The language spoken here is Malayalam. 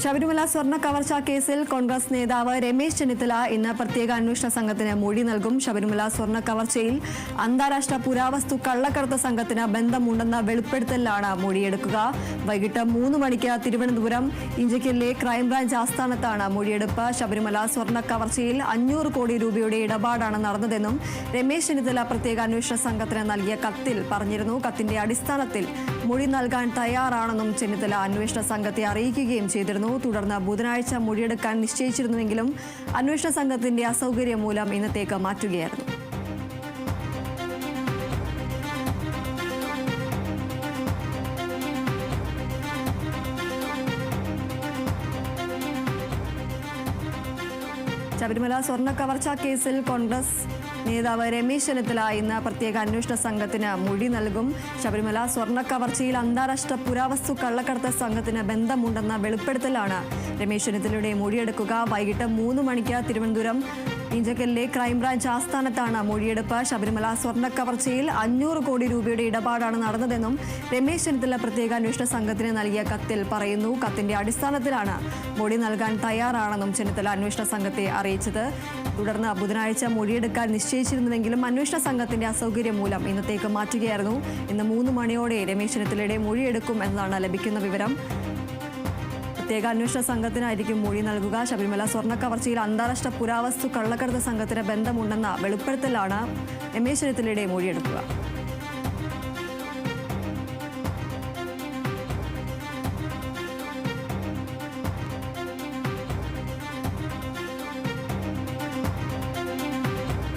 ശബരിമല സ്വർണ്ണ കവർച്ചാ കേസിൽ കോൺഗ്രസ് നേതാവ് രമേശ് ചെന്നിത്തല ഇന്ന് പ്രത്യേക അന്വേഷണ സംഘത്തിന് മൊഴി നൽകും. ശബരിമല സ്വർണ്ണ കവർച്ചയിൽ അന്താരാഷ്ട്ര പുരാവസ്തു കള്ളക്കടത്ത് സംഘത്തിന് ബന്ധമുണ്ടെന്ന വെളിപ്പെടുത്തലിലാണ് മൊഴിയെടുക്കുക. വൈകിട്ട് 3 മണിക്ക് തിരുവനന്തപുരം ഇഞ്ചക്കലിലെ ക്രൈംബ്രാഞ്ച് ആസ്ഥാനത്താണ് മൊഴിയെടുപ്പ്. ശബരിമല സ്വർണ്ണ കവർച്ചയിൽ 500 കോടി രൂപയുടെ ഇടപാടാണ് നടന്നതെന്നും രമേശ് ചെന്നിത്തല പ്രത്യേക അന്വേഷണ സംഘത്തിന് നൽകിയ കത്തിൽ പറഞ്ഞിരുന്നു. കത്തിന്റെ അടിസ്ഥാനത്തിൽ മൊഴി നൽകാൻ തയ്യാറാണെന്നും ചെന്നിത്തല അന്വേഷണ സംഘത്തെ അറിയിക്കുകയും ചെയ്തിരുന്നു. തുടർന്ന് ബുധനാഴ്ച മൊഴിയെടുക്കാൻ നിശ്ചയിച്ചിരുന്നുവെങ്കിലും അന്വേഷണ സംഘത്തിന്റെ അസൗകര്യം മൂലം ഇന്നത്തേക്ക് മാറ്റുകയായിരുന്നു. ശബരിമല സ്വർണ്ണ കവർച്ചാ കേസിൽ കോൺഗ്രസ് നേതാവ് രമേശ് ചെന്നിത്തല ഇന്ന് പ്രത്യേക അന്വേഷണ സംഘത്തിന് മൊഴി നൽകും. ശബരിമല സ്വർണ്ണ കവർച്ചയിൽ അന്താരാഷ്ട്ര പുരാവസ്തു കള്ളക്കടത്ത് സംഘത്തിന് ബന്ധമുണ്ടെന്ന വെളിപ്പെടുത്തലാണ് രമേശ് ചെന്നിത്തലയുടെ മൊഴിയെടുക്കുക. വൈകിട്ട് 3 മണിക്ക് തിരുവനന്തപുരം ഇഞ്ചക്കലിലെ ക്രൈംബ്രാഞ്ച് ആസ്ഥാനത്താണ് മൊഴിയെടുപ്പ്. ശബരിമല സ്വർണ്ണ കവർച്ചയിൽ 500 കോടി രൂപയുടെ ഇടപാടാണ് നടന്നതെന്നും രമേശ് ചെന്നിത്തല പ്രത്യേക അന്വേഷണ സംഘത്തിന് നൽകിയ കത്തിൽ പറയുന്നു. കത്തിന്റെ അടിസ്ഥാനത്തിലാണ് മൊഴി നൽകാൻ തയ്യാറാണെന്നും ചെന്നിത്തല അന്വേഷണ സംഘത്തെ അറിയിച്ചത്. തുടർന്ന് ബുധനാഴ്ച മൊഴിയെടുക്കാൻ നിശ്ചയിച്ചിരുന്നുവെങ്കിലും അന്വേഷണ സംഘത്തിന്റെ അസൗകര്യം മൂലം ഇന്നത്തേക്ക് മാറ്റുകയായിരുന്നു. ഇന്ന് 3 മണിയോടെ രമേശ് ചെന്നിത്തലയുടെ മൊഴിയെടുക്കും എന്നതാണ് ലഭിക്കുന്ന വിവരം. പ്രത്യേക അന്വേഷണ സംഘത്തിനായിരിക്കും മൊഴി നൽകുക. ശബരിമല സ്വർണ്ണ കവർച്ചയിൽ അന്താരാഷ്ട്ര പുരാവസ്തു കള്ളക്കടത്ത് സംഘത്തിന് ബന്ധമുണ്ടെന്ന വെളിപ്പെടുത്തലാണ് രമേശ് ചെന്നിത്തലയുടെ മൊഴിയെടുക്കുക.